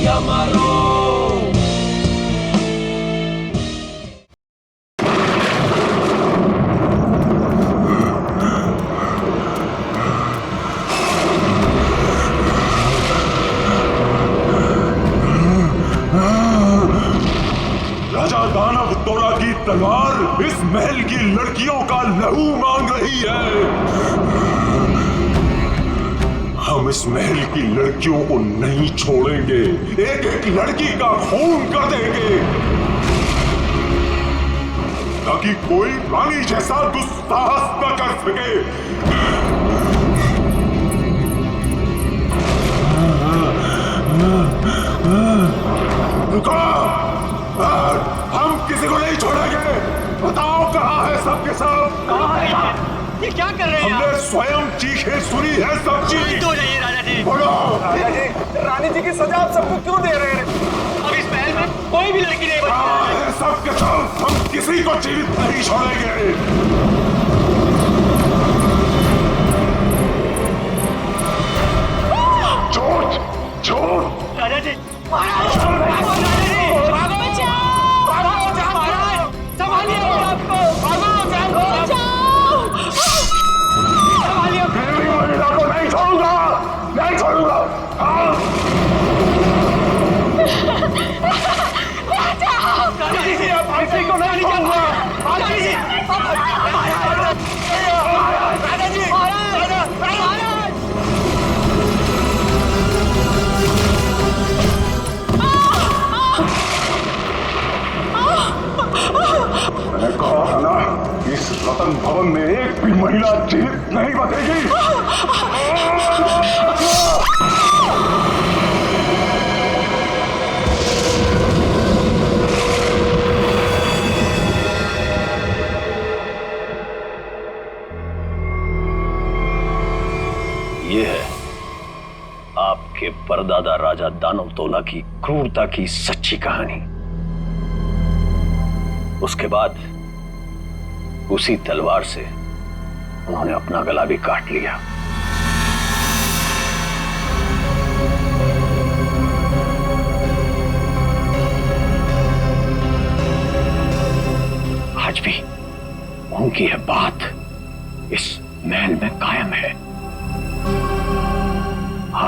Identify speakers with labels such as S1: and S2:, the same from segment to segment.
S1: गोलियां मारो।
S2: राजा दानव तोड़ा की तलवार इस महल की लड़कियों का लहू मांग रही है। हम इस महल की लड़कियों को नहीं छोड़ेंगे, एक एक लड़की का खून कर देंगे, ताकि कोई रानी जैसा दुस्साहस न कर सके। रुको, हम किसी को नहीं छोड़ेंगे। बताओ कहाँ है सबके सब?
S3: कहाँ है ये क्या कर रहे हैं?
S2: हमने स्वयं चीखें सुनी है सब चीज।
S3: तो जाइए राजा जी।
S2: बोलो
S4: राजा जी, रानी जी की सजा आप सबको क्यों दे रहे हैं?
S3: अब इस महल में कोई भी लड़की नहीं
S2: कहाँ
S3: बची।
S2: है सबके सब? हम किसी को जीवित नहीं छोड़ेंगे। झूठ झूठ।
S3: राजा जी राजा जी संभालिए आपको, संभालिए।
S2: मेरी महिला को नहीं छोड़ूंगा, नहीं छोड़ूंगा।
S3: राजा जी आप किसी को नहीं छोड़ूंगा। राजा जी राजा जी
S2: मैंने कहा है ना, इस रतन भवन में एक भी महिला जीवित नहीं बचेगी।
S5: ये है आपके परदादा राजा दानव तोला की क्रूरता की सच्ची कहानी। उसके बाद उसी तलवार से उन्होंने अपना गला भी काट लिया। आज भी उनकी यह बात इस महल में कायम है।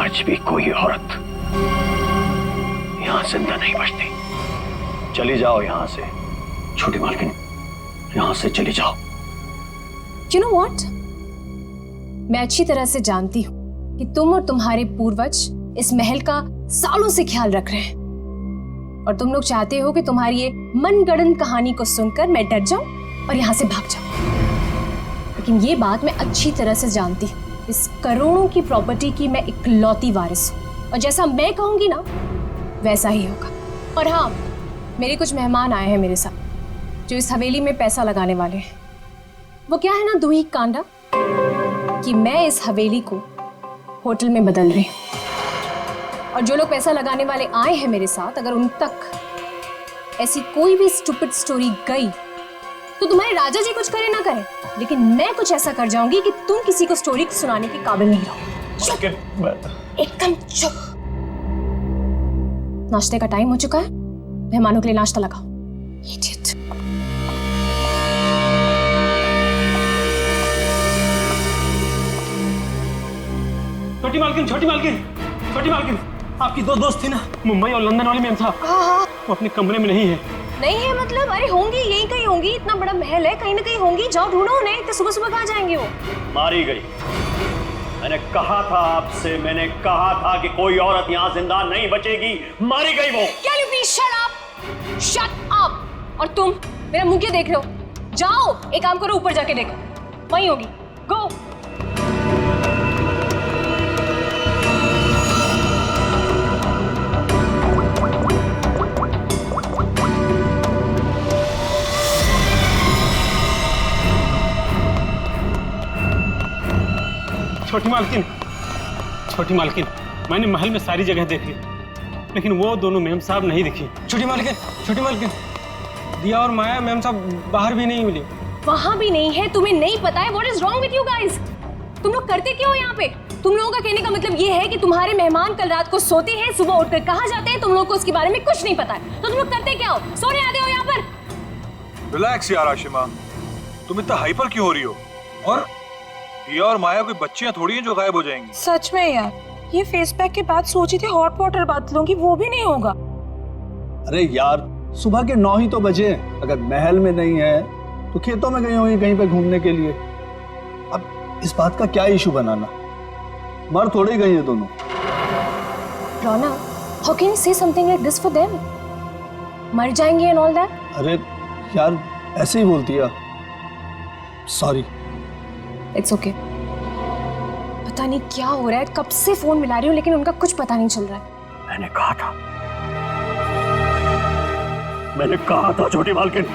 S5: आज भी कोई औरत यहां जिंदा नहीं बचती। चली जाओ यहां से छोटी मालकिन, यहां से चली जाओ।
S6: You know what? मैं अच्छी तरह से जानती हूँ कि तुम और तुम्हारे पूर्वज इस महल का सालों से ख्याल रख रहे हैं और तुम लोग चाहते हो कि तुम्हारी ये मनगढ़ंत कहानी को सुनकर मैं डर जाऊं और यहाँ से भाग जाऊं। लेकिन ये बात मैं अच्छी तरह से जानती हूँ, इस करोड़ों की प्रॉपर्टी की मैं इकलौती वारिस हूँ और जैसा मैं कहूंगी ना वैसा ही होगा। और हाँ, मेरे कुछ मेहमान आए हैं मेरे साथ जो इस हवेली में पैसा लगाने वाले हैं। वो क्या है ना दूही कांडा कि मैं इस हवेली को होटल में बदल रही हूँ और जो लोग पैसा लगाने वाले आए हैं मेरे साथ, अगर उन तक ऐसी कोई भी स्टूपिड स्टोरी गई तो तुम्हारे राजा जी कुछ करे ना करें, लेकिन मैं कुछ ऐसा कर जाऊंगी कि तुम किसी को स्टोरी सुनाने के काबिल नहीं रहो। चुप, एकदम चुप। नाश्ते का टाइम हो चुका है, मेहमानों के लिए नाश्ता लगाओ। Idiot.
S3: छोटी मालकिन, छोटी मालकिन, छोटी मालकिन, आपकी दो दोस्त थी ना मुंबई और लंदन वाले मैम साहब, वो अपने कमरे में नहीं है।
S6: नहीं है मतलब? अरे होंगी, यहीं कहीं होंगी, इतना बड़ा महल है, कहीं ना कहीं होंगी, जाओ ढूंढो उन्हें। इतने सुबह सुबह कहाँ जाएंगे वो?
S5: मारी गई। मैंने कहा था आपसे, मैंने कहा था कि कोई औरत यहाँ जिंदा नहीं बचेगी। मारी गई वो।
S6: Can you please shut up? Shut up! और तुम मेरा मुंह क्यों देख रहे हो? जाओ, एक काम करो, ऊपर जाके देखो, वहीं होगी। गो।
S3: छोटी मालकिन, छोटी मालकिन, मैंने महल में सारी जगह देख ली, लेकिन वो दोनों मैम साहब नहीं दिखी। छोटी मालकिन, छोटी मालकिन, दिया और माया मैम साहब बाहर भी नहीं मिली।
S6: वहां भी नहीं है? तुम्हें नहीं पता है? What is wrong with you guys? तुम लोग करते क्यों हो यहाँ पे? तुम लोगों का कहने का मतलब ये है कि तुम्हारे मेहमान कल रात को सोते हैं, सुबह उठकर कहाँ जाते हैं, तुम लोगों को उसके बारे में कुछ नहीं पता है। तो तुम लोग करते क्या हो? सोने आते हो यहाँ पर?
S1: रिलैक्स यार आशिमा, तुम इतना हाइपर क्यों हो रही हो? और दिया और माया कोई बच्चियां थोड़ी हैं जो गायब हो जाएंगी।
S7: सच में यार, ये फेस पैक के बाद सोची थी हॉट वाटर बात लूंगी, वो भी नहीं होगा।
S8: अरे यार, सुबह के 9 ही तो बजे हैं। अगर महल में नहीं है तो खेतों में गई होंगी कहीं पे घूमने के लिए। अब इस बात का क्या इशू बनाना? मर थोड़ी गई है दोनों।
S6: रोना, how can you say something like this for them? मर जाएंगे and all that?
S8: अरे यार, ऐसे ही बोलती है। सॉरी।
S6: It's okay. पता नहीं क्या हो रहा है, कब से फोन मिला रही हूँ लेकिन उनका कुछ पता नहीं चल रहा है।
S5: मैंने कहा था छोटी मालकिन,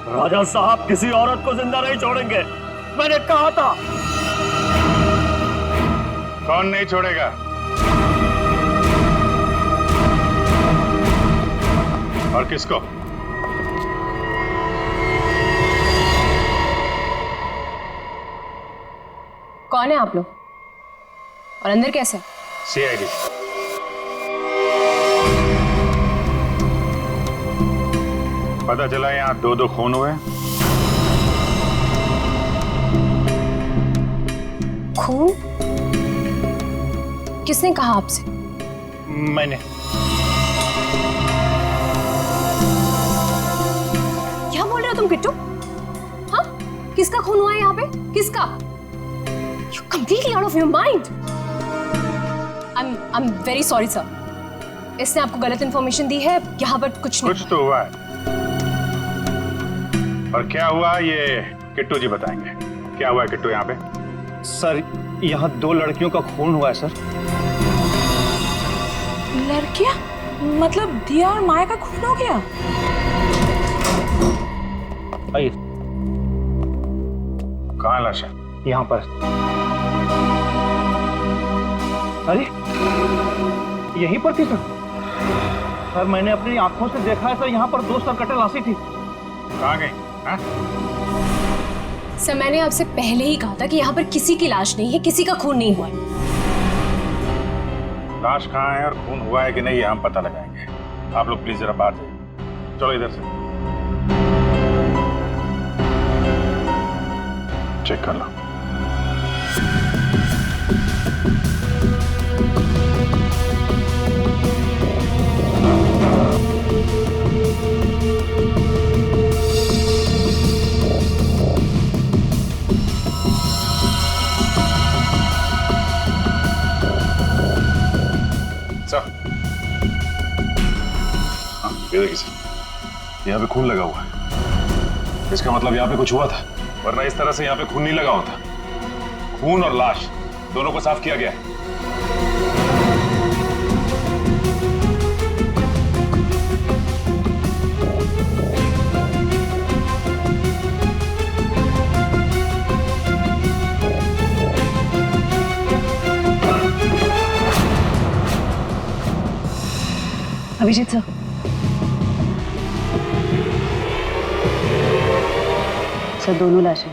S5: राजा साहब किसी औरत को जिंदा नहीं छोड़ेंगे। मैंने कहा था।
S2: कौन नहीं छोड़ेगा? और किसको?
S6: कौन है आप लोग और अंदर कैसे?
S2: सीआईडी। पता चला यहाँ 2 खून हुए।
S6: खून? किसने कहा आपसे?
S2: मैंने।
S6: क्या बोल रहे हो तुम किट्टू? हाँ, किसका खून हुआ है यहाँ पे? किसका? You're completely out of your mind. I'm very sorry sir. इसने आपको गलत इंफॉर्मेशन दी है। यहाँ पर कुछ नहीं।
S2: कुछ तो हुआ है। और क्या हुआ ये किट्टू जी बताएंगे। क्या हुआ है किट्टू यहाँ पे?
S8: सर, यहाँ 2 लड़कियों का खून हुआ है सर।
S7: लड़कियां? मतलब दिया और माया का खून हो गया?
S8: आइए।
S2: कहाँ लाश है?
S8: यहाँ पर। अरे, यहीं पर थी सर। सर, मैंने अपनी आंखों से देखा है सर, यहाँ पर 2 सरकटे लाशें थी।
S2: कहाँ गई? हाँ?
S6: सर, मैंने आपसे पहले ही कहा था कि यहाँ पर किसी की लाश नहीं है, किसी का खून नहीं हुआ है।
S2: लाश कहाँ है और खून हुआ है कि नहीं ये हम पता लगाएंगे। आप लोग प्लीज जरा बाहर जाइए। चलो इधर से चेक कर लो। ये देखिए सर, यहाँ पे खून लगा हुआ है। इसका मतलब यहाँ पे कुछ हुआ था, वरना इस तरह से यहाँ पे खून नहीं लगा होता। खून और लाश दोनों को साफ किया गया है।
S7: अभिजीत सर,
S9: सर दोनों लाशें।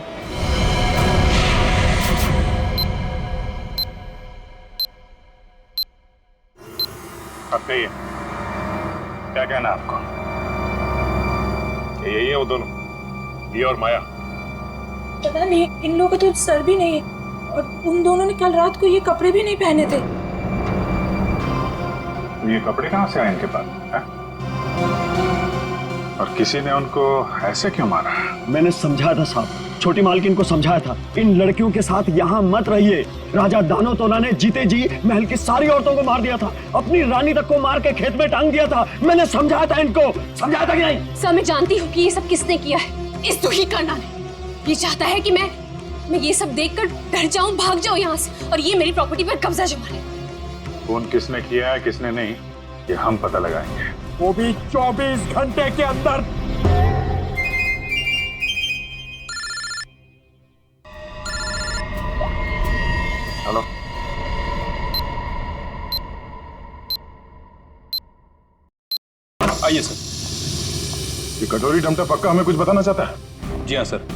S2: अब कहिए, क्या कहना आपको? यही है वो दोनों, दिया और माया?
S7: पता नहीं, इन लोगों का तो सर भी नहीं है और उन दोनों ने कल रात को ये कपड़े भी नहीं पहने थे।
S2: ये कपड़े कहाँ से आए इनके पास है? और किसी ने उनको ऐसे क्यों मारा?
S8: मैंने समझाया था साहब, छोटी मालकिन को समझाया था, इन लड़कियों के साथ यहाँ मत रहिए। राजा दानवतोला ने जीते जी महल की सारी औरतों को मार दिया था, अपनी रानी तक को मार के खेत में टांग दिया था। मैंने समझाया था इनको, समझाया था कि नहीं?
S6: सर, मैं जानती हूँ कि ये सब किसने किया है। इस दुखी करना ने ये चाहता है कि मैं ये सब देखकर डर जाऊं, भाग जाऊं यहाँ से और ये मेरी प्रॉपर्टी पर कब्जा जमा ले।
S2: खून किसने किया है किसने नहीं ये हम पता लगाएंगे,
S4: वो भी 24 घंटे के अंदर।
S2: हेलो,
S1: आइए सर।
S2: ये कटोरी डमटा पक्का हमें कुछ बताना चाहता है?
S1: जी हाँ सर,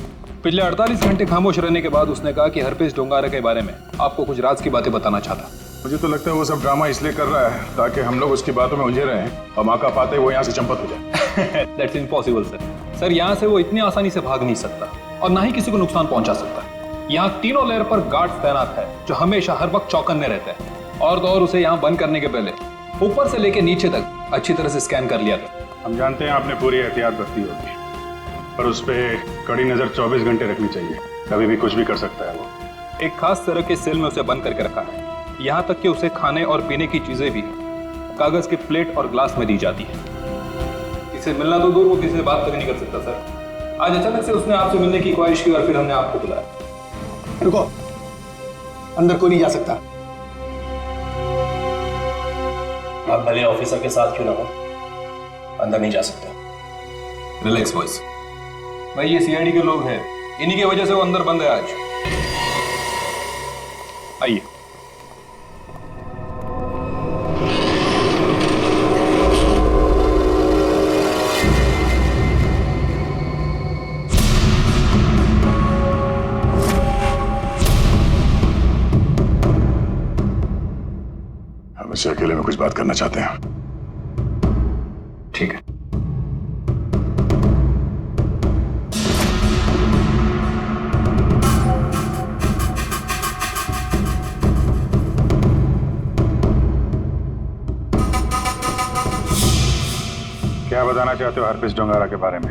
S1: पिछले 48 घंटे खामोश रहने के बाद उसने कहा कि हरपेश डोंगारा के बारे में आपको कुछ राज की बातें बताना चाहता।
S2: मुझे तो लगता है वो सब ड्रामा इसलिए कर रहा है ताकि हम लोग उसकी बातों में उलझे रहें और मौका पाते वो यहाँ से चंपत हो जाए।
S1: That's impossible sir. सर यहाँ से वो इतनी आसानी से भाग नहीं सकता और ना ही किसी को नुकसान पहुंचा सकता। यहाँ तीनों लेयर पर गार्ड्स तैनात है जो हमेशा हर वक्त चौकन्ने रहते हैं। और तो और उसे यहाँ बंद करने के पहले ऊपर से लेके नीचे तक अच्छी तरह से स्कैन कर लिया था।
S2: हम जानते हैं आपने पूरी एहतियात बरती होगी, पर उस पर कड़ी नजर 24 घंटे रखनी चाहिए। कभी भी कुछ भी कर सकता है वो।
S1: एक खास तरह के सेल में उसे बंद करके रखा है। यहाँ तक कि उसे खाने और पीने की चीजें भी कागज के प्लेट और ग्लास में दी जाती है। इसे मिलना तो दूर, वो किसी से बात तक नहीं कर सकता सर। आज अचानक से उसने आपसे मिलने की ख्वाहिश की और फिर हमने आपको बुलाया।
S4: रुको, अंदर कोई नहीं जा सकता।
S5: आप भले ऑफिसर के साथ क्यों ना हो, अंदर नहीं जा सकते।
S1: Relax boys. भाई ये सीआईडी के लोग हैं, इन्हीं की वजह से वो अंदर बंद है आज। आइए।
S2: हम इससे अकेले में कुछ बात करना चाहते हैं।
S1: ठीक है।
S2: क्या बताना चाहते हो हरपेश डोंगारा के बारे में?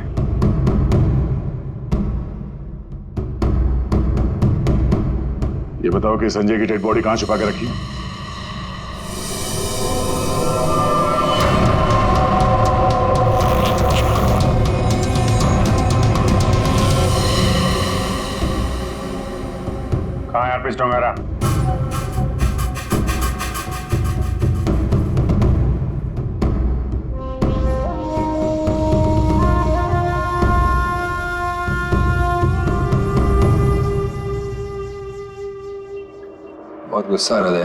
S2: ये बताओ कि संजय की डेड बॉडी कहां छुपा के रखी? कहां है हरपेश डोंगारा?
S1: बहुत गुस्सा आ रहा है।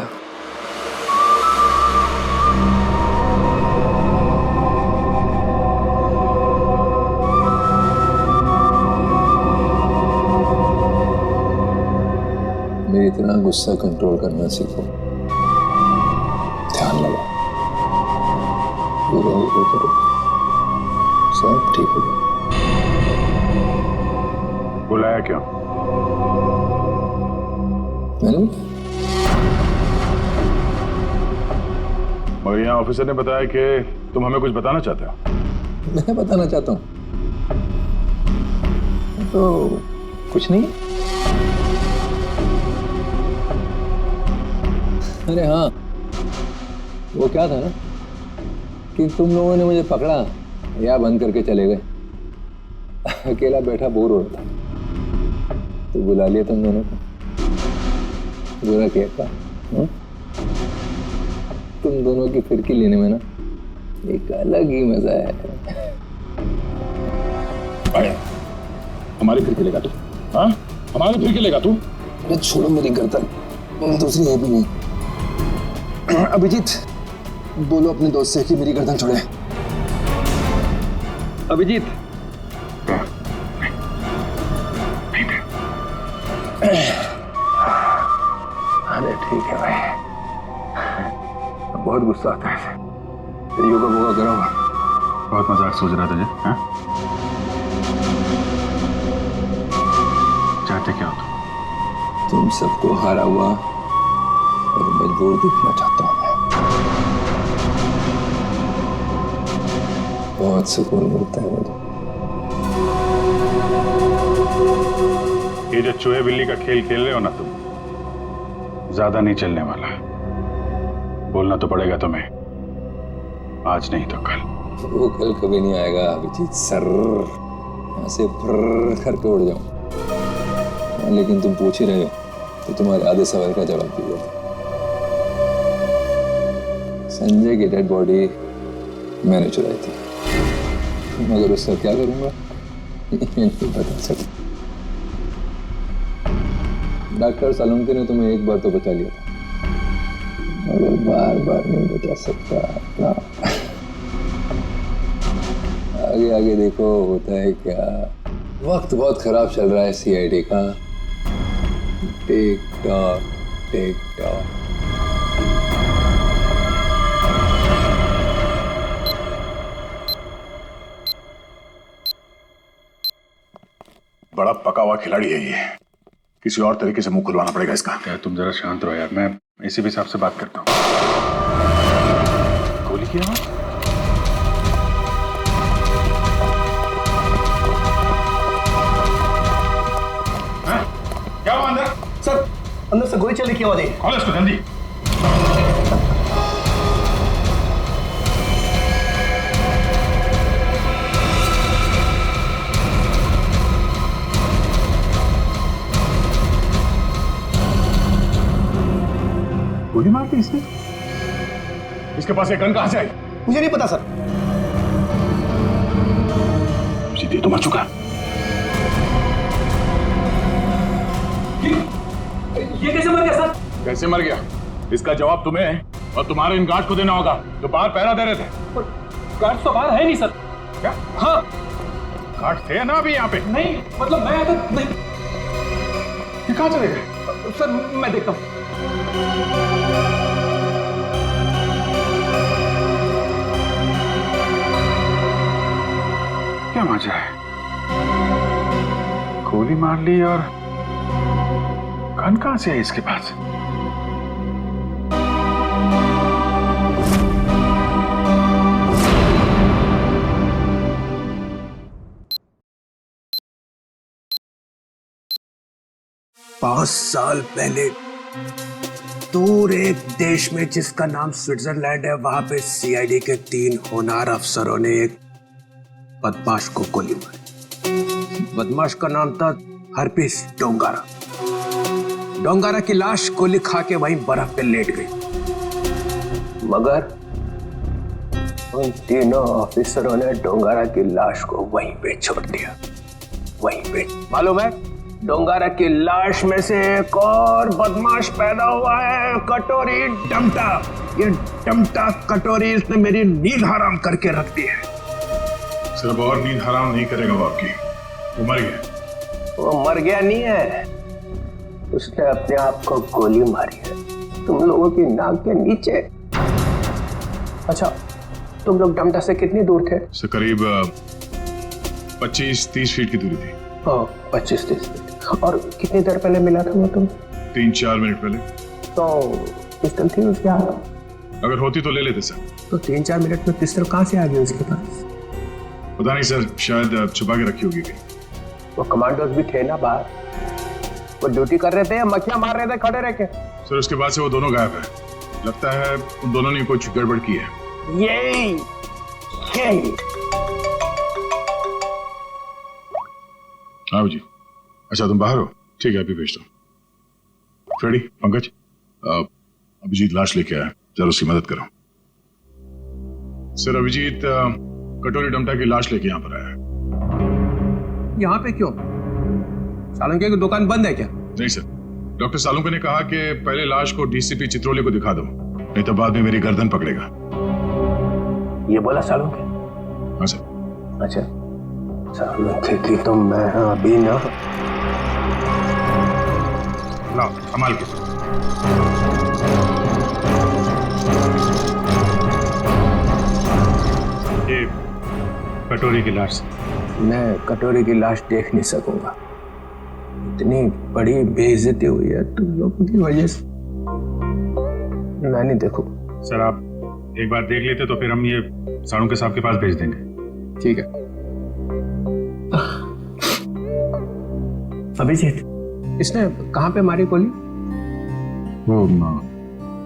S10: मेरी तरह गुस्सा कंट्रोल करना सीखो। ध्यान लगाओ, पूरा हो करो, सब ठीक हो जाए।
S2: बुलाया क्यों?
S10: मैंने
S2: मगर यहाँ ऑफिसर ने बताया कि तुम हमें कुछ बताना चाहते हो।
S10: मैं बताना चाहता हूँ तो कुछ नहीं। अरे हाँ, वो क्या था ना कि तुम लोगों ने मुझे पकड़ा या बंद करके चले गए। अकेला बैठा बोर हो रहा था तो बुला लिया तुम दोनों को। बुरा क्या था? तुम दोनों की फिरकी लेने में ना एक अलग ही मजा है।
S2: आया, हमारी फिरकी लेगा तू? हाँ, हमारी फिरकी लेगा तू?
S10: अरे छोड़ो मेरी गर्दन, दूसरी है भी नहीं। अभिजीत, बोलो अपने दोस्त से कि मेरी गर्दन छोड़े।
S3: अभिजीत,
S10: अरे ठीक है भाई, बहुत गुस्सा आता है। योगा वोगा करो।
S2: बहुत मजाक सोच रहा तुझे? हाँ? चाहते क्या हो
S10: तुम सबको हारा हुआ और मजबूर दिखना चाहता हूं मैं। बहुत सुकून मिलता है मुझे।
S2: ये जो चूहे बिल्ली का खेल खेल रहे हो ना तुम, ज्यादा नहीं चलने वाला। बोलना तो पड़ेगा तुम्हें, आज नहीं तो कल।
S10: वो कल कभी नहीं आएगा अभिजीत सर। यहाँ से फर्र करके उड़ जाऊं। लेकिन तुम पूछ ही रहे हो तो तुम्हारे आधे सवाल का जवाब दिया। संजय की डेड बॉडी मैंने चुराई थी, मगर उसका क्या करूंगा नहीं बता सकता। डॉक्टर सालुंके ने तुम्हें एक बार तो बचा लिया था, मगर बार बार नहीं बचा सकता ना। आगे आगे देखो होता है क्या। वक्त बहुत खराब चल रहा है सीआईडी का। Tick tock tick tock.
S2: बड़ा पका हुआ खिलाड़ी है ये, किसी और तरीके से मुंह खुलवाना पड़ेगा इसका।
S11: क्या तुम जरा शांत रहो यार, मैं इसी भी हिसाब से बात करता हूँ। गोली की आवाज?
S2: क्या हुआ अंदर?
S4: सर अंदर से गोली चलने की आवाज आई।
S2: खोलो इसको जल्दी। गोली मार दी इसने? इसके पास एक गन कहां से आई?
S4: मुझे नहीं पता सर।
S2: सीधे तो मर चुका।
S4: ये कैसे मर गया सर?
S2: कैसे मर गया इसका जवाब तुम्हें और तुम्हारे इन गार्ड को देना होगा जो बाहर पहरा दे रहे थे।
S4: गार्ड तो बाहर है नहीं सर।
S2: क्या?
S4: हाँ
S2: गार्ड थे ना अभी यहाँ पे?
S4: नहीं, मतलब मैं तो नहीं।
S2: ये कहां चले गए?
S4: सर मैं देखता हूँ।
S11: क्या मजा है, गोली मार ली और गन कहां से है इसके पास?
S4: पांच साल पहले दूर एक देश में जिसका नाम स्विट्जरलैंड है, वहां पे सीआईडी के 3 होनहार अफसरों ने एक बदमाश को गोली मारी। बदमाश का नाम था हरपिस डोंगारा। डोंगारा की लाश गोली खा के वहीं बर्फ पे लेट गई, मगर उन तीनों ऑफिसरों ने डोंगारा की लाश को वहीं पे छोड़ दिया। वहीं पे मालूम है, डोंगारा की लाश में से एक और बदमाश पैदा हुआ है, कटोरी डमटा। ये डमटा कटोरी इसने मेरी नींद हराम करके रख दी है।
S2: सिर्फ और नींद हराम नहीं करेगा वो आपकी, वो मर गया।
S4: वो मर गया नहीं है, उसने अपने आप को गोली मारी है तुम लोगों की नाक के नीचे। अच्छा, तुम लोग डमटा से कितनी दूर थे?
S2: से करीब 25-30 फीट की दूरी थी।
S4: 25-30 फीट। और कितनी देर पहले मिला था वो तुम?
S2: 3-4 मिनट पहले।
S4: तो पिस्टल थी उसके हाथ?
S2: अगर होती तो ले लेते सर।
S4: तो 3-4 मिनट में पिस्टल कहाँ से आ गई उसके पास?
S2: पता नहीं सर, शायद छुपा के रखी होगी कहीं।
S4: वो कमांडोज भी थे ना बाहर, वो ड्यूटी कर रहे थे या मक्खियां मार रहे थे खड़े रह के?
S2: सर उसके बाद से वो दोनों गायब है। लगता है उन दोनों ने कुछ गड़बड़ की है।
S4: यही
S2: आओ जी। अच्छा तुम बाहर हो? ठीक है, अभी भेजता हूँ। फ्रेडी, पंकज, अभिजीत लाश लेके आया, जरा उसकी मदद करो। सर अभिजीत कटोरी डमटा की लाश लेके यहाँ पर आया है।
S4: यहाँ पे क्यों? सालुंके की दुकान बंद है क्या?
S2: नहीं सर, डॉक्टर सालुंके ने कहा कि पहले लाश को डीसीपी चित्रोले को दिखा दो, नहीं तो बाद में मेरी गर्दन पकड़ेगा।
S4: ये बोला सालुंके?
S2: हाँ सर।
S4: अच्छा, सालुंके की तो मैं अभी ना।
S2: लाओ संभाल के।
S11: ये कटोरी की लाश।
S4: मैं कटोरी की लाश देख नहीं सकूंगा, इतनी बड़ी बेइज्जती हुई है तुम लोगों की वजह से। मैं नहीं देखूंगा।
S11: सर आप एक बार देख लेते तो फिर हम ये साड़ू के साहब के पास भेज देंगे।
S4: ठीक है। अभिजीत, इसने कहाँ पे मारी गोली?
S11: वो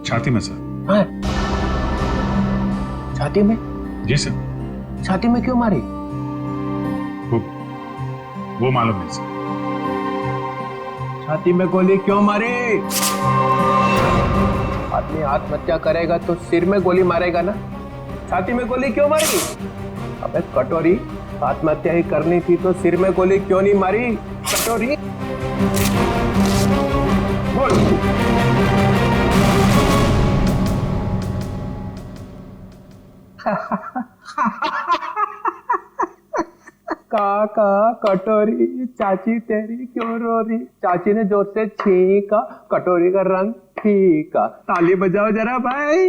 S11: छाती में सर।
S4: हाँ, छाती में?
S11: जी सर।
S4: छाती में क्यों मारी?
S11: वो मालूम नहीं सर।
S4: छाती में गोली क्यों मारी? आदमी आत्महत्या करेगा तो सिर में गोली मारेगा ना, छाती में गोली क्यों मारी? अबे कटोरी, आत्महत्या ही करनी थी तो सिर में गोली क्यों नहीं मारी? कटोरी बोल। काका कटोरी चाची तेरी क्यों रो रही। चाची ने जोर से छींका, कटोरी का रंग फीका। ताली बजाओ जरा भाई।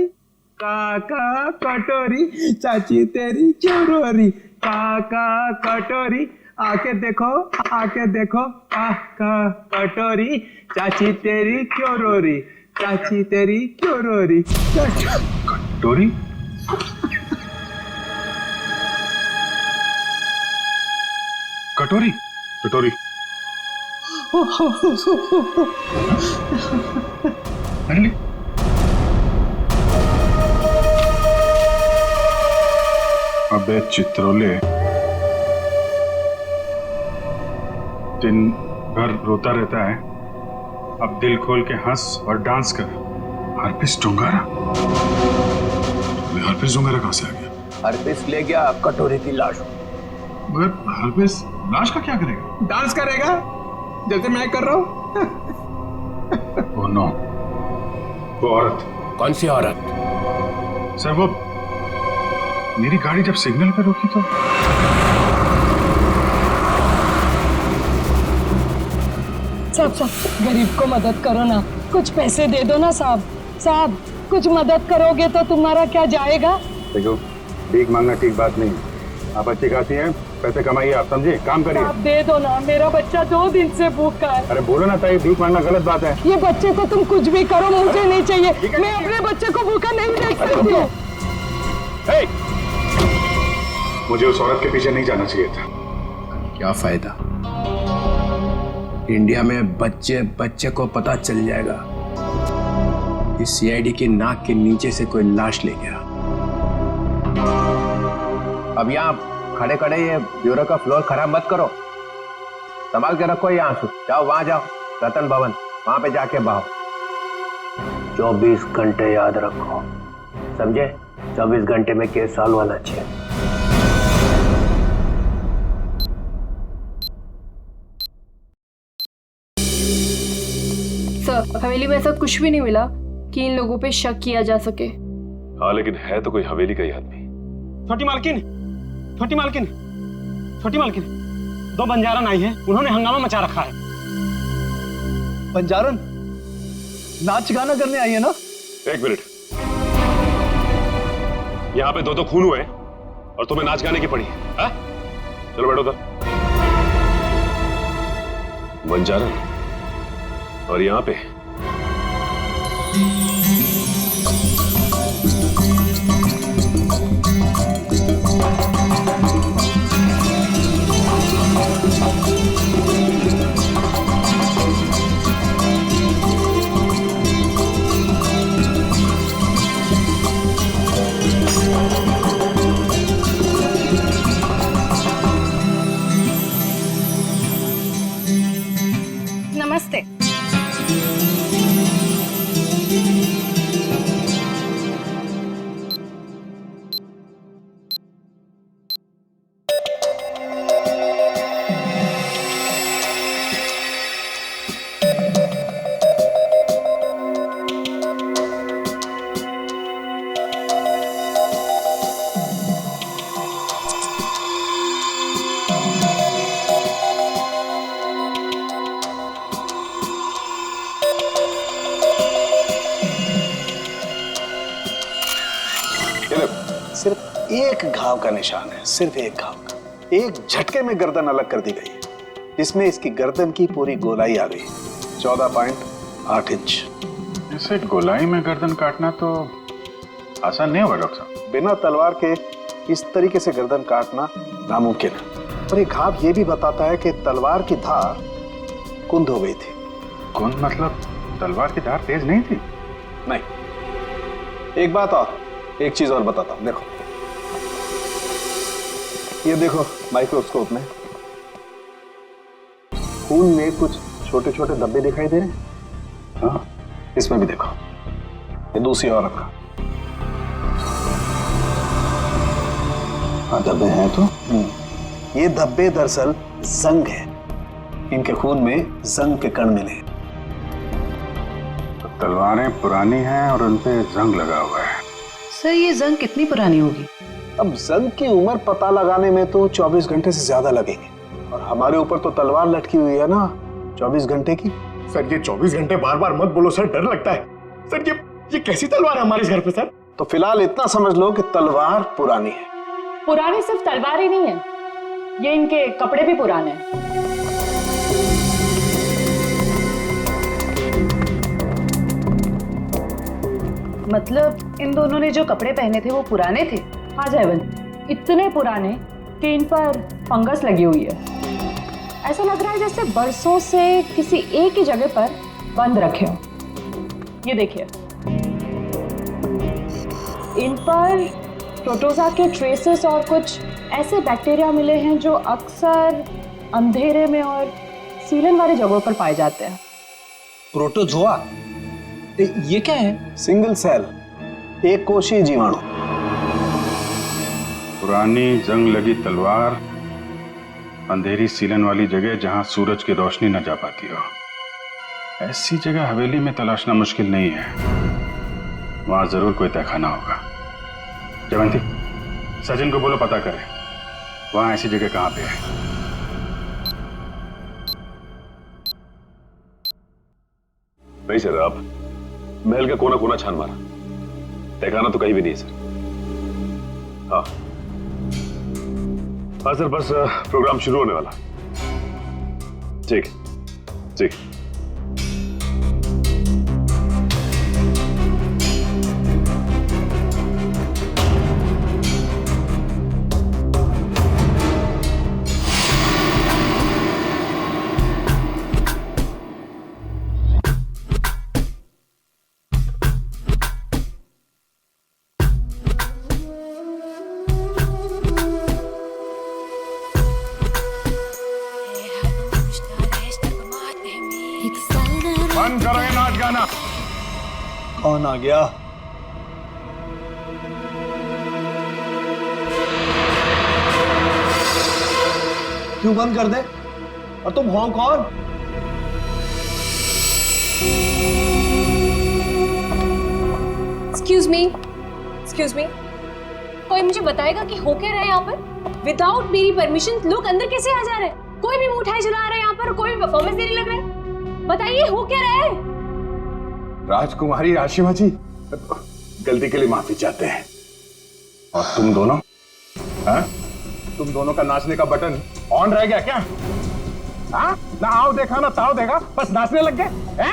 S4: काका कटोरी चाची तेरी क्यों रो रही। काका कटोरी आके देखो काका कटोरी चाची तेरी क्यों रो रही। चाची तेरी क्यों रो रही।
S11: कटोरी? कटोरी कटोरी अरे अबे चित्रोले, दिन भर रोता रहता है, अब दिल खोल के हंस और डांस कर। हरपिस डोंगारा? हरपिस डोंगारा कहां से आ गया?
S4: हरपिस ले गया कटोरी की लाश।
S11: मगर हरपिस लाश का क्या करेगा?
S4: डांस करेगा जैसे मैं कर रहा हूँ।
S11: ओह नो, वो औरत।
S4: कौन सी औरत?
S11: सर वो मेरी गाड़ी जब सिग्नल पे रुकी तो
S7: साहब गरीब को मदद करो ना, कुछ पैसे दे दो ना साहब। साहब कुछ मदद करोगे तो तुम्हारा क्या जाएगा।
S11: देखो, भीख मांगना ठीक बात नहीं है। आप अच्छी खासी हैं, पैसे कमाइए, आप समझिए, काम करिए।
S7: आप दे दो ना, मेरा बच्चा 2 दिन से भूखा है।
S11: अरे बोलो ना ताई, भीख मांगना गलत बात है।
S7: ये बच्चे को तुम कुछ भी करो, मुझे नहीं चाहिए। मैं अपने बच्चे को भूखा नहीं देख सकती हूँ।
S11: मुझे उस औरत के पीछे नहीं जाना चाहिए था।
S4: क्या फायदा, इंडिया में बच्चे को पता चल जाएगा कि सीआईडी की नाक के नीचे से कोई लाश ले गया। अब यहाँ खड़े खड़े ये ब्यूरो का फ्लोर खराब मत करो, संभाल के रखो ये आंसू। जाओ वहां जाओ, रतन भवन, वहां पे जाके बहाओ। 24 घंटे याद रखो, समझे? 24 घंटे में केस सॉल्व होना चाहिए।
S6: सर, हवेली में ऐसा कुछ भी नहीं मिला कि इन लोगों पे शक किया जा सके।
S2: हाँ, लेकिन है तो कोई हवेली का ही आदमी।
S3: छोटी मालकिन, छोटी मालकिन, छोटी मालकिन, 2 बंजारन आई हैं, उन्होंने हंगामा मचा रखा है।
S8: बंजारन नाच गाना करने आई है ना?
S2: 1 मिनट, यहाँ पे 2 खून हुए और तुम्हें नाच गाने की पड़ी है? चलो बैठो उधर। बंजारन, और यहाँ पे
S7: नमस्ते।
S12: सिर्फ एक घाव का निशान है, सिर्फ एक घाव का। एक झटके में गर्दन अलग कर दी गई है, जिसमें इसकी गर्दन की पूरी गोलाई आ गई, 14.8 इंच।
S11: इसे गोलाई में गर्दन काटना तो आसान नहीं होगा डॉक्टर साहब।
S12: बिना तलवार के इस तरीके से गर्दन काटना नामुमकिन है। और ये घाव ये भी बताता है कि तलवार की धार कुंद हो गई थी।
S11: कुंद मतलब तलवार की धार तेज नहीं थी?
S12: नहीं। एक बात और, एक चीज और बताता हूं, देखो ये देखो, माइक्रोस्कोप में खून में कुछ छोटे छोटे धब्बे दिखाई दे रहे हैं। हाँ, इसमें भी देखो, ये दूसरी औरत का। हाँ, धब्बे हैं तो ये धब्बे दरअसल जंग है। इनके खून में जंग के कण मिले।
S11: तो तलवारें पुरानी हैं और उन पे जंग लगा हुआ है।
S9: सर, ये जंग कितनी पुरानी होगी?
S12: अब जंग की उम्र पता लगाने में तो 24 घंटे से ज्यादा लगेंगे, और हमारे ऊपर तो तलवार लटकी हुई है ना 24 घंटे की।
S8: सर ये 24 घंटे बार बार मत बोलो सर, डर लगता है। सर ये कैसी तलवार है हमारे घर पे सर?
S12: तो फिलहाल इतना समझ लो कि तलवार पुरानी है।
S9: पुरानी सिर्फ तलवार ही नहीं है, ये इनके कपड़े भी पुराने हैं। मतलब इन दोनों ने जो कपड़े पहने थे वो पुराने थे? हाँ जयवंत, इतने पुराने कि इन पर फंगस लगी हुई है। ऐसा लग रहा है जैसे बरसों से किसी एक ही जगह पर बंद रखे हो। ये देखिए, इन पर प्रोटोजा के ट्रेसेस और कुछ ऐसे बैक्टीरिया मिले हैं जो अक्सर अंधेरे में और सीलन वाली जगहों पर पाए जाते हैं।
S1: प्रोटोजोआ, ये क्या है?
S12: सिंगल सेल, एक कोशीय जीवाणु।
S11: पुरानी जंग लगी तलवार, अंधेरी सीलन वाली जगह जहां सूरज की रोशनी न जा पाती हो। ऐसी जगह हवेली में तलाशना मुश्किल नहीं है, वहां जरूर कोई तहखाना होगा। जयवंती, सचिन को बोलो पता करे वहां ऐसी जगह कहां पे है।
S2: नहीं सर, आप महल का कोना कोना छान मारा, तहखाना तो कहीं भी नहीं है सर। हाँ हाँ सर, बस प्रोग्राम शुरू होने वाला। ठीक ठीक।
S11: बंद करो ये नाच गाना।
S12: कौन आ गया? क्यों बंद कर दे? और तुम हो कौन?
S6: एक्सक्यूज मी, कोई मुझे बताएगा कि हो क्या रहा है यहाँ पर? विदाउट मेरी परमिशन लोग अंदर कैसे आ जा रहे हैं? कोई भी मिठाई जला रहा है यहाँ पर, कोई भी परफॉर्मेंस देने लग रहा है। बताइए हो क्या रहा है?
S11: राजकुमारी आशिमा जी, गलती के लिए माफी चाहते हैं। और तुम दोनों, हाँ? तुम दोनों का नाचने का बटन ऑन रह गया क्या? हाँ? ना आओ देखा ना ताओ देखा, बस नाचने लग गए हैं?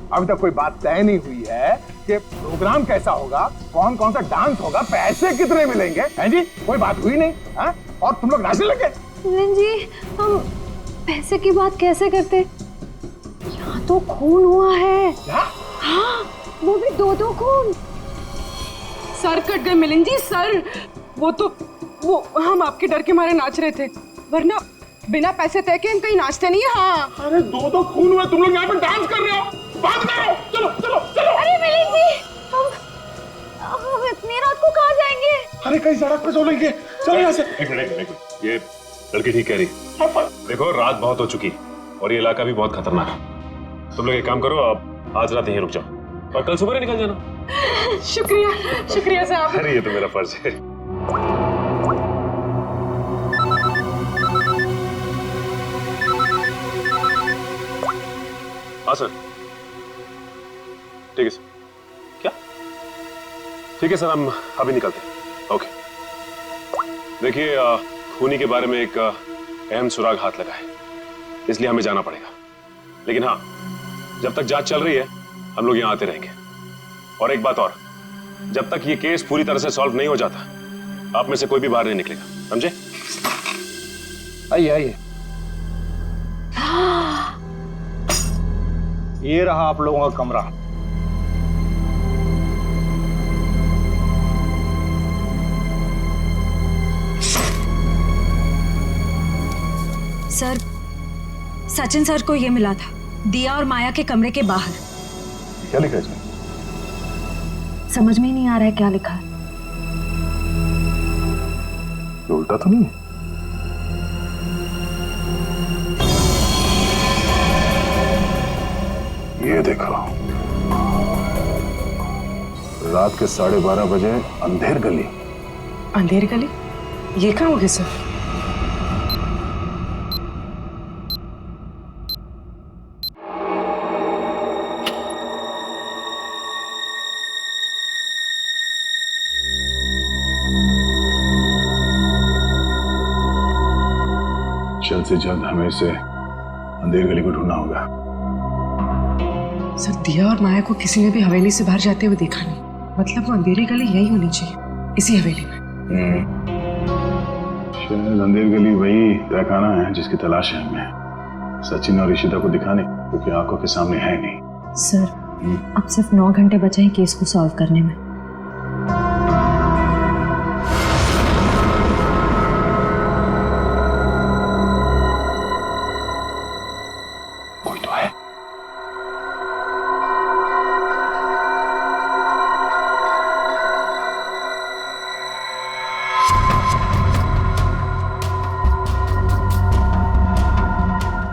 S11: अभी तक कोई बात तय नहीं हुई है कि प्रोग्राम कैसा होगा, कौन कौन सा डांस होगा, पैसे कितने मिलेंगे, हैं जी? कोई बात हुई नहीं, हाँ? और तुम लोग नाचने लग गए।
S6: मिलन जी, हम पैसे की बात कैसे करते? यहाँ तो खून हुआ है।
S11: क्या?
S6: हाँ, वो भी 2-2 खून।
S7: सर कट गए मिलन जी, सर। वो हम आपके डर के मारे नाच रहे थे, वरना बिना पैसे तय के हम कहीं नाचते नहीं है। हाँ।
S11: अरे 2-2 खून हुए, तुम लोग यहाँ पर डांस कर रहे हो, बात करो, चलो चलो चलो।
S6: अरे मिलन जी, हम इतनी रात को कहाँ जाएंगे?
S11: अरे कहीं सड़क पे सो लेंगे, चलो यहाँ से।
S2: एक मिनट, ये लड़की ठीक कह रही। देखो रात बहुत हो चुकी और ये इलाका भी बहुत खतरनाक है। तुम लोग एक काम करो, आप आज रात यहीं रुक जाओ और कल सुबह निकल जाना।
S7: शुक्रिया साहब।
S2: अरे ये तो मेरा फर्ज है। हाँ सर, ठीक है सर। क्या? ठीक है सर, हम अभी निकलते हैं। ओके। देखिए, खूनी के बारे में एक अहम सुराग हाथ लगा है, इसलिए हमें जाना पड़ेगा। लेकिन हाँ, जब तक जांच चल रही है हम लोग यहाँ आते रहेंगे। और एक बात और, जब तक ये केस पूरी तरह से सॉल्व नहीं हो जाता, आप में से कोई भी बाहर नहीं निकलेगा, समझे?
S1: आइए आइए। ये रहा आप लोगों का कमरा।
S13: सर, सचिन सर को ये मिला था, दिया और माया के कमरे के बाहर।
S2: क्या लिखा है इसमें?
S13: समझ में ही नहीं आ रहा है क्या लिखा है।
S2: उल्टा तो नहीं है? ये देखो, रात के 12:30 बजे अंधेर गली,
S7: अंधेरी गली, ये कहाँ होगी सर?
S11: जल्द से जल्द हमें इसे अंधेर गली को ढूंढना होगा।
S7: सर दिया और माया को किसी ने भी हवेली से बाहर जाते हुए देखा नहीं, मतलब वो अंधेरी गली यही होनी चाहिए, इसी हवेली में।
S11: शायद अंधेर गली वही तहखाना है जिसकी तलाश है हमें। सचिन और ईशिता को दिखाने, क्योंकि आंखों के सामने है नहीं।
S13: सर अब सिर्फ 9 घंटे बचे हैं केस को सॉल्व करने में।
S11: कोई तो है।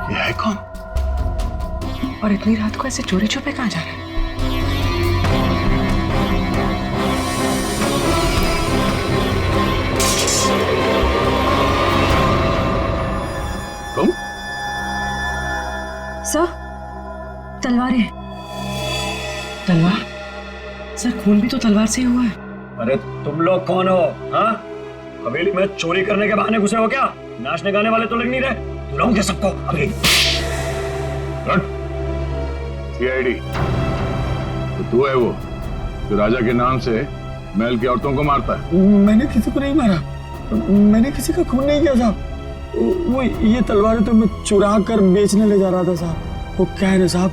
S11: ये है कौन?
S7: और इतनी रात को ऐसे चोरी छुपे कहाँ जा रहे हैं?
S11: तुम?
S13: सर तलवारें।
S7: तलवार? सर खून भी तो तलवार से ही हुआ है।
S8: अरे तुम लोग कौन हो? हाँ, हवेली में चोरी करने के बहाने घुसे हो क्या? नाचने गाने वाले तो लग नहीं रहे। बुलाऊं क्या सबको अभी?
S11: सीआईडी तो तू है वो जो राजा के नाम से महल की औरतों को मारता है?
S8: मैंने किसी को नहीं मारा, मैंने किसी का खून नहीं किया साहब। वो ये तलवारें तो मैं चुरा कर बेचने ले जा रहा था साहब। वो क्या है ना साहब,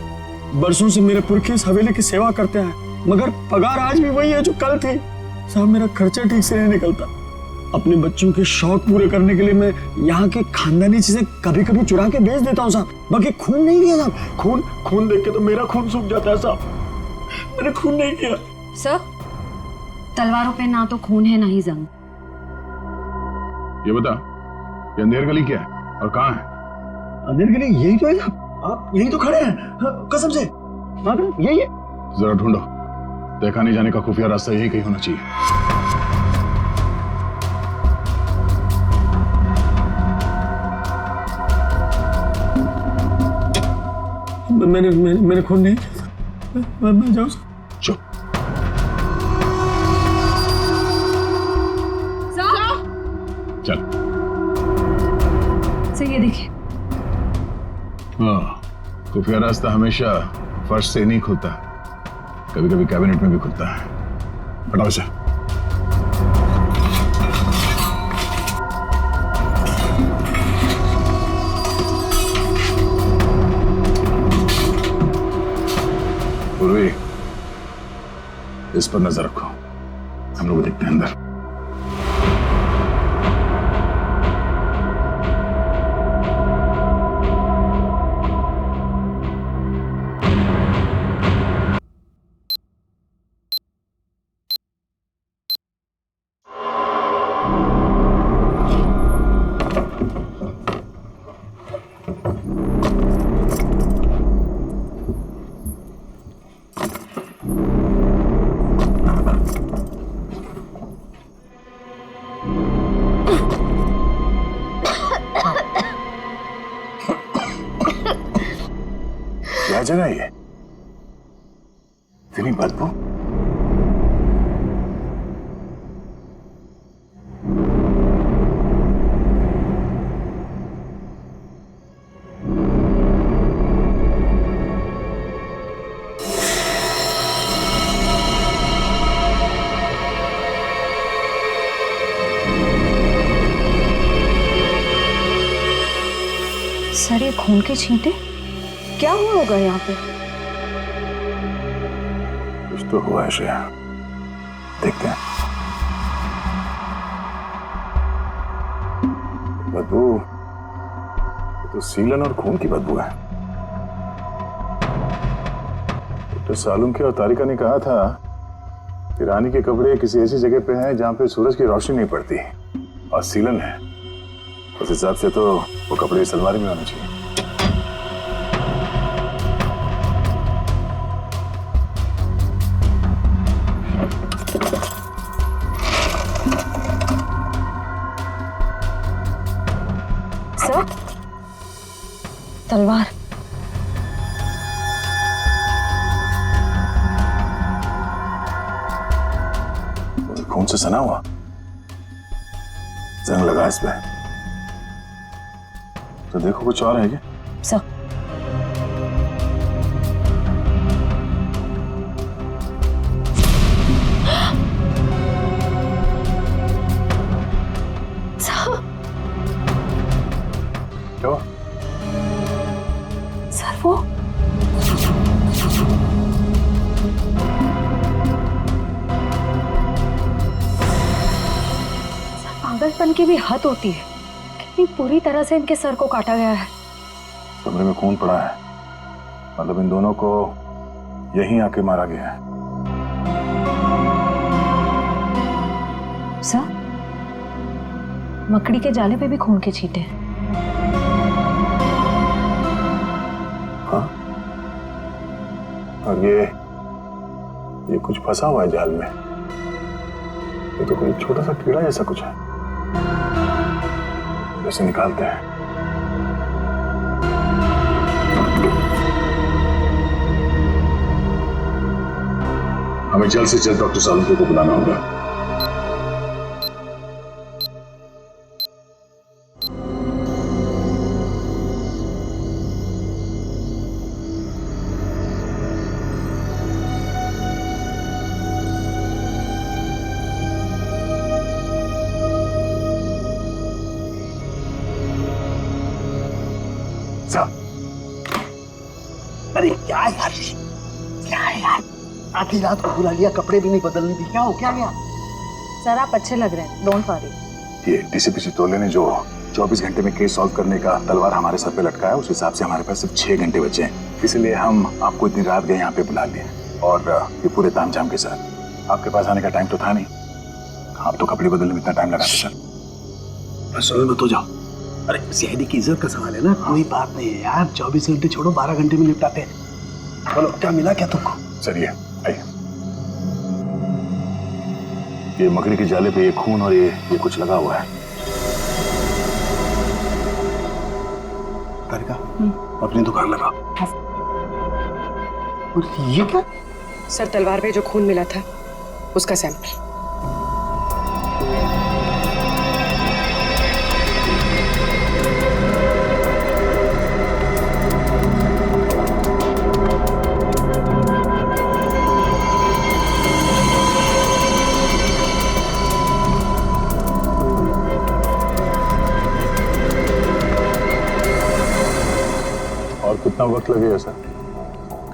S8: बरसों से मेरे पुरखे इस हवेली की सेवा करते हैं, मगर पगार आज भी वही है जो कल थी साहब। मेरा खर्चा ठीक से नहीं निकलता। अपने बच्चों के शौक पूरे करने के लिए मैं यहाँ के खानदानी चीजें कभी कभी चुरा के बेच देता हूँ साहब, बाकी खून नहीं किया साहब। खून देख के तो मेरा खून सूख जाता है साहब। मैंने खून नहीं किया।
S13: सर तलवारों पे ना तो खून है ना ही जंग।
S11: ये बता, ये अंधेर गली क्या है और कहाँ है?
S8: अंधेर गली यही तो है साहब, आप यही तो खड़े हैं। हाँ, कसम से यही है।
S11: जरा ढूंढो, देखा नहीं जाने का खुफिया रास्ता यही कहीं होना चाहिए।
S8: मैंने खून नहीं किया। मैं जाऊँ?
S11: चुप। चल।
S13: सर ये देखिए।
S11: हाँ, खुफिया रास्ता हमेशा फर्श से नहीं खुलता, कभी कभी कैबिनेट में भी खुलता है। हटाओ इसे। पूर्वी, इस पर नजर रखो, हम लोग देखते हैं अंदर। क्या जगह है ये? इतनी बदबू।
S13: सर ये खून के छींटे क्या हुआ होगा यहाँ पे?
S11: कुछ तो हुआ है श्रेया, देखते हैं। बदबू तो सीलन और खून की बदबू है। डॉक्टर सालुंके और तारिका ने कहा था कि रानी के कपड़े किसी ऐसी जगह पे हैं जहां पे सूरज की रोशनी नहीं पड़ती, और सीलन है। उस हिसाब से तो वो कपड़े इस अलमारी में होने चाहिए।
S9: तलवार।
S12: खून से सना हुआ जंग लगा इस पे। तो देखो कुछ और है क्या?
S9: सर
S12: क्यों?
S9: सर वो पागलपन की भी हद होती है। कितनी पूरी तरह से इनके सर को काटा गया है।
S12: कमरे में खून पड़ा है, मतलब इन दोनों को यहीं आके मारा गया है।
S9: सर मकड़ी के जाले पे भी खून के छींटे हैं।
S12: हाँ? और ये कुछ फंसा हुआ है जाल में। ये तो कोई छोटा सा कीड़ा जैसा कुछ है। इसे निकालते हैं। हमें जल्द से जल्द डॉक्टर सालुंके को बुलाना होगा।
S8: अरे क्या यार, क्या है यार, आधी रात को बुला लिया, कपड़े भी नहीं बदलने दी। क्या हो क्या गया?
S9: सर आप अच्छे लग रहे हैं, डोंट वरी।
S12: ये डीसीपी चितौले ने जो 24 घंटे में केस सॉल्व करने का तलवार हमारे सर पे लटकाया, उस हिसाब से हमारे पास सिर्फ 6 घंटे बचे हैं। इसलिए हम आपको इतनी रात गए यहाँ पे बुला लिए, और ये पूरे तामझाम के साथ। आपके पास आने का टाइम तो था नहीं, आप तो कपड़े बदलने में इतना टाइम लगा सर।
S8: बस मत हो जाओ। अरे सीआईडी की इज्जत का सवाल है ना। कोई बात नहीं है यार, 24 घंटे छोड़ो, 12 घंटे में निपटाते हैं। बोलो क्या मिला क्या तुमको?
S12: सर ये आइए, ये मकड़ी के जाले पे ये खून और ये कुछ लगा हुआ है। का अपनी दुकान लगा।
S8: और ये क्या?
S7: सर तलवार पे जो खून मिला था उसका सैंपल।
S12: और कितना वक्त लगेगा सर?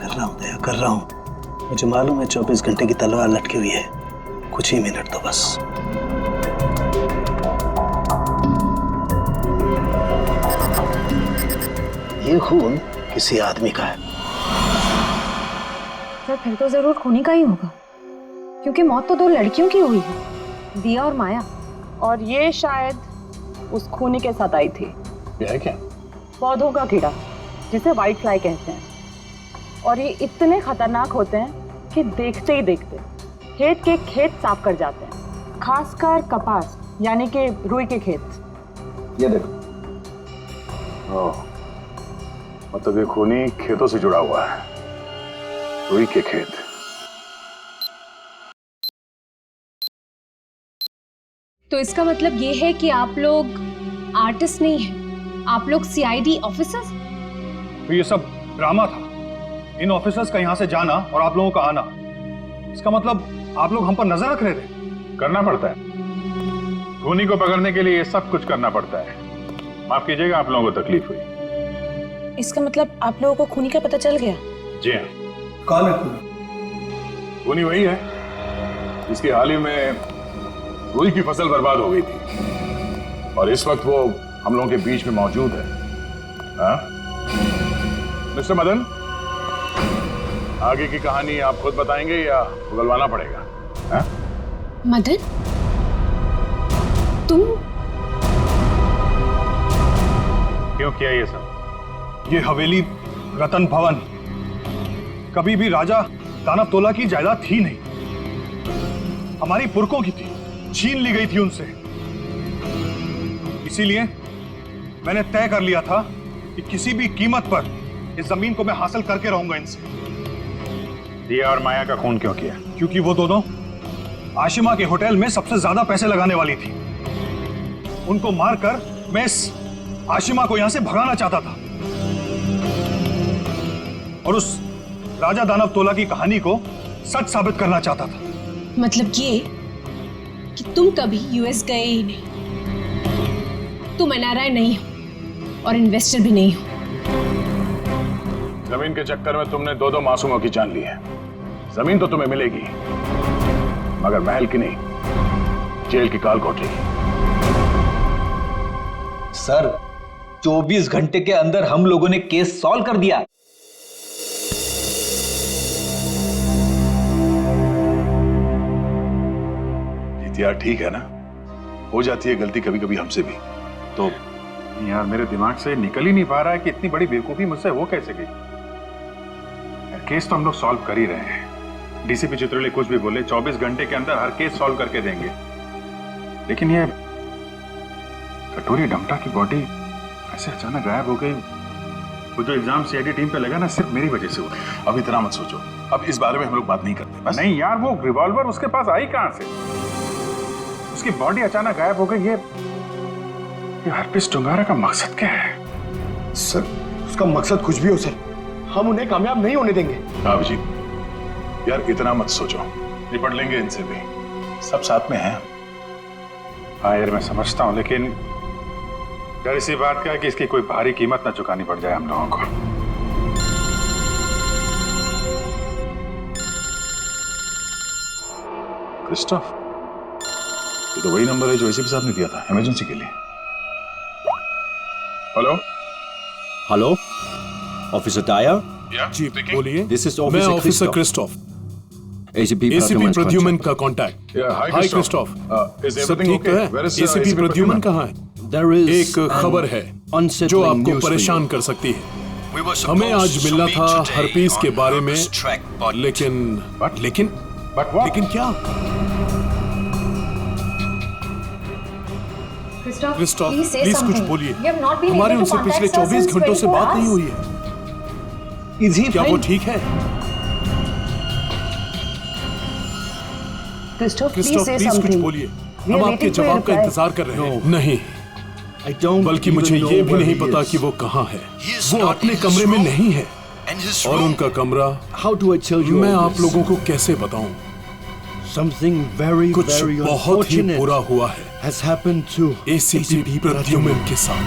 S8: कर रहा हूँ दया, कर रहा हूँ। मुझे मालूम है 24 घंटे की तलवार लटकी हुई है, कुछ ही मिनट तो बस। ये खून किसी आदमी का है।
S9: सर फिर तो जरूर खूनी का ही होगा, क्योंकि मौत तो 2 लड़कियों की हुई है, दिया और माया।
S7: और ये शायद उस खूनी के साथ आई थी।
S12: ये है क्या?
S7: पौधों का कीड़ा जिसे व्हाइट फ्लाई कहते हैं, और ये इतने खतरनाक होते हैं कि देखते ही देखते खेत के खेत साफ कर जाते हैं, खासकर कपास यानी कि रुई के खेत।
S12: ये देखो, ओह, मतलब ये खूनी खेतों से जुड़ा हुआ है, रुई के खेत।
S6: तो इसका मतलब ये है कि आप लोग आर्टिस्ट नहीं हैं, आप लोग सीआईडी ऑफिसर्स।
S1: तो ये सब ड्रामा था, इन ऑफिसर्स का यहाँ से जाना और आप लोगों का आना। इसका मतलब आप लोग हम पर नजर रख रहे थे।
S11: करना पड़ता है, खूनी को पकड़ने के लिए ये सब कुछ करना पड़ता है। माफ कीजिएगा, आप लोगों को तकलीफ हुई।
S7: इसका मतलब आप लोगों को खूनी का पता चल गया?
S11: जी हाँ।
S8: कौन है खूनी?
S11: खूनी वही है जिसकी हाल ही में रुई की फसल बर्बाद हो गई थी, और इस वक्त वो हम लोगों के बीच में मौजूद है। हाँ? मिस्टर मदन, आगे की कहानी आप खुद बताएंगे या उगलवाना पड़ेगा? हाँ?
S6: मदन, तुम
S1: क्यों किया ये सब? ये हवेली रतन भवन कभी भी राजा दानव तोला की जायदाद थी नहीं, हमारी पुरखों की थी, छीन ली गई थी उनसे। इसीलिए मैंने तय कर लिया था
S11: कि किसी भी कीमत पर इस जमीन को मैं हासिल करके रहूंगा इनसे। दिया और माया का खून क्यों किया? क्योंकि वो दोनों आशिमा के होटल में सबसे ज्यादा पैसे लगाने वाली थी। उनको मारकर मैं इस आशिमा को यहां से भगाना चाहता था और उस राजा दानव तोला की कहानी को सच साबित करना चाहता था।
S6: मतलब ये कि तुम कभी यूएस गए ही नहीं, तुम एनआरआई नहीं हो और इन्वेस्टर भी नहीं हो।
S12: जमीन के चक्कर में तुमने दो मासूमों की जान ली है। जमीन तो तुम्हें मिलेगी, मगर महल की नहीं, जेल की काल कोठरी।
S14: सर 24 घंटे के अंदर हम लोगों ने केस सॉल्व कर दिया।
S12: यार ठीक है ना, हो जाती है गलती कभी कभी हमसे भी। तो
S11: यार मेरे दिमाग से निकल ही नहीं पा रहा है कि इतनी बड़ी बेवकूफी मुझसे हो कैसे गई। केस तो हम लोग सॉल्व कर ही रहे हैं। डीसीपी चित्रोले कुछ भी बोले, 24 घंटे के अंदर हर केस सॉल्व करके देंगे। लेकिन ये कटोरी डमटा की बॉडी ऐसे अचानक गायब हो गई। वो जो इल्जाम सीआईडी टीम पे लगा ना, सिर्फ मेरी वजह से हुआ।
S12: अब इतना मत सोचो, अब इस बारे में हम लोग बात नहीं करते बस।
S11: नहीं यार, वो रिवॉल्वर उसके पास आई कहां से? उसकी बॉडी अचानक गायब हो गई। ये हरपिस डुंगारा का मकसद क्या है?
S8: सर उसका मकसद कुछ भी हो सर, हम उन्हें कामयाब नहीं होने देंगे।
S12: अभिजीत यार इतना मत सोचो, निपट लेंगे इनसे भी, सब साथ में हैं।
S11: हाँ यार मैं समझता हूँ, लेकिन डर इसी बात का है कि इसकी कोई भारी कीमत ना चुकानी पड़ जाए हम लोगों को।
S12: क्रिस्टोफ, ये तो वही नंबर है जो एसीपी साहब ने दिया था इमरजेंसी के लिए। Hello
S5: hello, officer tyre?
S15: जी बोलिए।
S5: दिस इज
S15: मैं ऑफिसर क्रिस्टोफ, एसीपी प्रद्युमन का कांटेक्ट। हाय क्रिस्टोफ, सब ठीक है? एसीपी प्रद्युमन कहाँ है? एक खबर है जो आपको परेशान कर सकती है। हमें आज मिलना था हरपीस के बारे में, लेकिन क्या? क्रिस्टोफ प्लीज कुछ बोलिए। हमारी उनसे पिछले 24 घंटों से बात नहीं हुई है। क्या वो ठीक है?
S9: क्रिस्टोफ
S15: प्लीज कुछ बोलिए। हम आपके जवाब का इंतजार कर रहे हैं। नहीं, बल्कि मुझे ये भी नहीं पता कि वो कहाँ है। वो अपने कमरे में नहीं है और उनका कमरा मैं आप लोगों को कैसे बताऊं? कुछ बहुत ही बुरा हुआ है एसीपी प्रद्युमन के साथ।